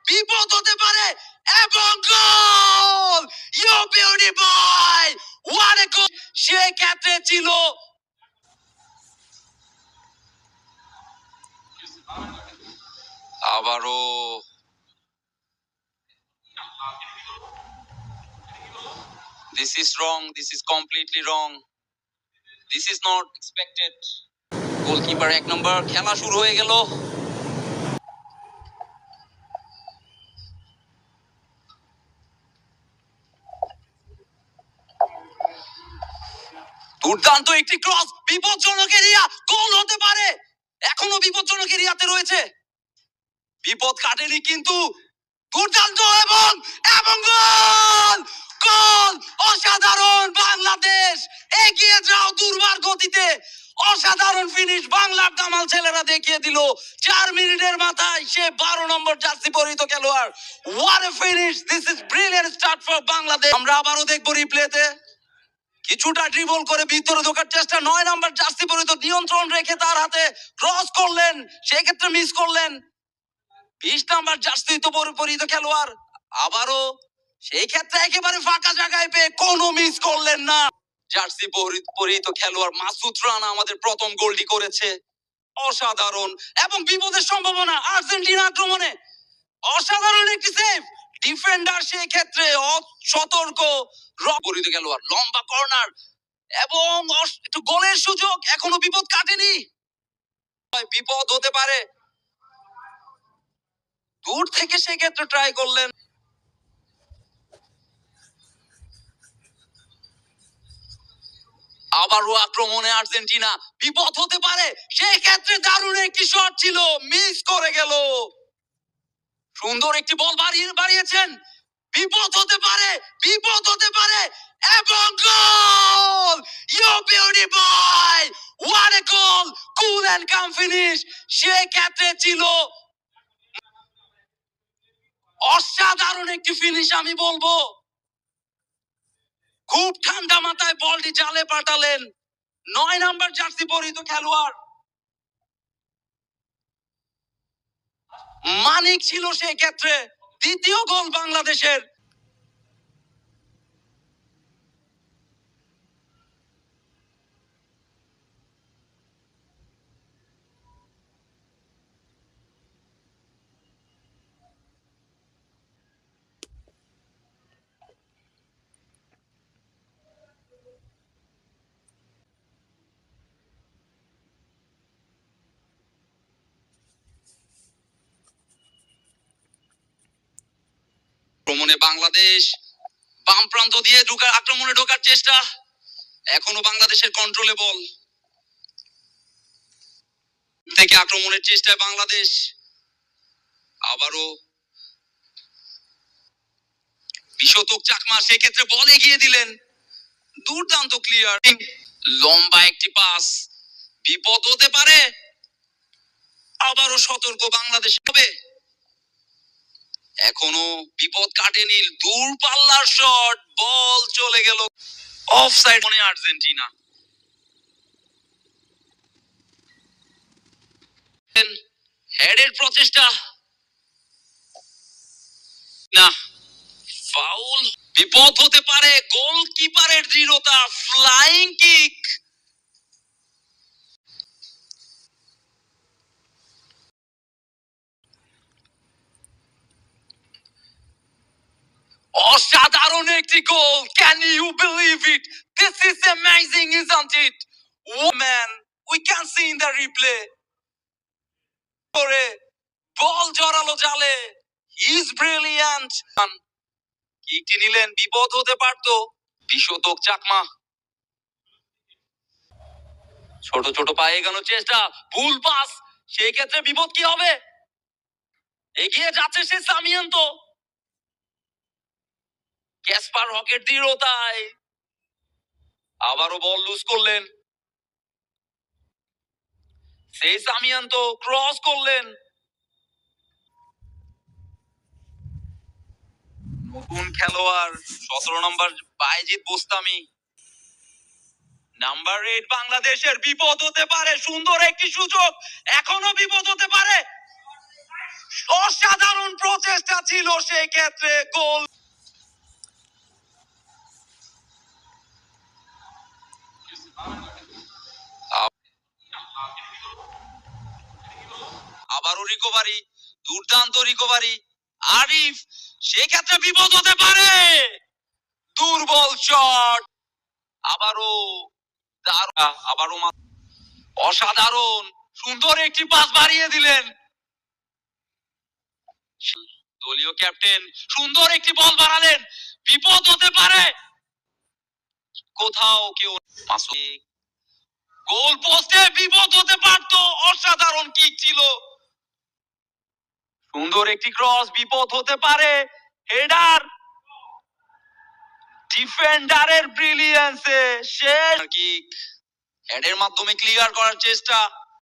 বিপদ হতে পারে এবং goal you beauty boy what a goal সে ক্ষেত্রে ছিল আবারও this is wrong, this is completely wrong, this is not expected. Goalkeeper 1 নম্বর খেলা শুরু হয়ে গেল। দুর্দান্ত একটি ক্রস বিপজ্জনক এরিয়া গোল হতে পারে এখনো বিপজ্জনক এরিয়াতে রয়েছে বিপদ কাটেনি কিন্তু দুর্দান্ত এবং এবং গোল গোল অসাধারণ বাংলাদেশ এগিয়ে যাও দুর্বার গতিতে অসাধারণ ফিনিশ বাংলার দামাল ছেলেরা দেখিয়ে দিল 4 মিনিটের মাথায় সে 12 নম্বর জার্সি পরিহিত খেলোয়াড় what a finish this is brilliant start for Bangladesh আমরা আবারও দেখব রিপ্লেতে কিছুটা ড্রিবল করে ভিতরে ঢোকার চেষ্টা 9 নম্বর জার্সি পরিহিত নিয়ন্ত্রণ রেখে তার হাতে ক্রস করলেন সেই ক্ষেত্রে মিস করলেন 20 নম্বর জার্সি তো পরিহিত খেলোয়াড় আবারও সেই ক্ষেত্রে একেবারে ফাঁকা জায়গায় পেয়ে কোনো মিস করলেন না জার্সি পরিহিত খেলোয়াড় মাসুদ রানা আমাদের প্রথম গোলটি করেছে অসাধারণ এবং বিপদের সম্ভাবনা আর্জেন্টিনা আক্রমণে অসাধারণ একটি সেভ ডিফেন্ডার সেই ক্ষেত্রে সতর্ক পরিহিত খেলোয়াড় লম্বা কর্নার এবং একটু গোলের সুযোগ এখনো বিপদ কাটেনি বিপদ হতে পারে দূর থেকে সেই ক্ষেত্রে ট্রাই করলেন আবারও আক্রমণে আর্জেন্টিনা বিপদ হতে পারে সেই ক্ষেত্রে দারুণ একটি শট ছিল মিস করে গেল সুন্দর একটি বল বাড়িয়েছেন বিপদ হতে পারে এবং goal you beauty boy what a goal cool and calm finish সেই ক্ষেত্রে ছিল অসাধারণ একটি ফিনিশ আমি বলবো খুব ঠান্ডা মাথায় বলটি জালে পাঠালেন 9 নম্বর জার্সি পরিহিত খেলোয়াড় মানিক ছিল সেই ক্ষেত্রে দ্বিতীয় গোল বাংলাদেশের আক্রমণে বাংলাদেশ বাম প্রান্ত দিয়ে আক্রমণে ঢোকার চেষ্টা এখনো বাংলাদেশের কন্ট্রোলে বল থেকে আক্রমণের চেষ্টায় বাংলাদেশ আবারও বিশতক চাকমা সেক্ষেত্রে বল এগিয়ে দিলেন দুর্দান্ত ক্লিয়ার লম্বা একটি পাস বিপদ হতে পারে আবারও সতর্ক বাংলাদেশ হবে এখনো বিপদ কাটেনি দূর পাল্লার শট বল চলে গেল অফসাইড মনে আর্জেন্টিনা হেডের প্রচেষ্টা না ফাউল বিপদ হতে পারে গোলকিপারের দৃঢ়তা ফ্লাইং কিক অসাধারণ একটি goal can you believe it this is amazing isn't it oh man we can see in the replay করে বল জড়ালো জালে হি ইজ ব্রিলিয়ান্ট কিকটি নিলেন বিপদ হতে পারতো বিশতক চাকমা ছোট ছোট পায়ে এগোনোর চেষ্টা ভুল পাস সেই ক্ষেত্রে বিপদ কি হবে এগিয়ে যাচ্ছে সে সামিয়ান্তো ক্যাসপার হকের দৃঢ়তায় আবারও বল লুজ করলেন সেই সামিয়ান্তো ক্রস করলেন নতুন খেলোয়াড় 17 নম্বর বাইজিদ বোস্তামি নাম্বার 8 বাংলাদেশের বিপদ হতে পারে সুন্দর একটি সুযোগ এখনো বিপদ হতে পারে অসাধারণ প্রচেষ্টা ছিল সেই ক্ষেত্রে গোল। আবারও রিকভারি, দুর্দান্ত রিকভারি। আরিফ, সেক্ষেত্রে বিপদ হতে পারে। দুর্বল শট। আবারও আবারও অসাধারণ সুন্দর একটি পাস বাড়িয়ে দিলেন দলীয় ক্যাপ্টেন। সুন্দর একটি বল বাড়ালেন, বিপদ হতে পারে কোথাও কেউ। গোল পোস্টে বিপদ হতে পারতো। অসাধারণ কিক ছিল, সুন্দর একটি ক্রস, বিপদ হতে পারে। হেডার, ডিফেন্ডারের ব্রিলিয়ান্সে শেষ কিক, হেডের মাধ্যমে ক্লিয়ার করার চেষ্টা।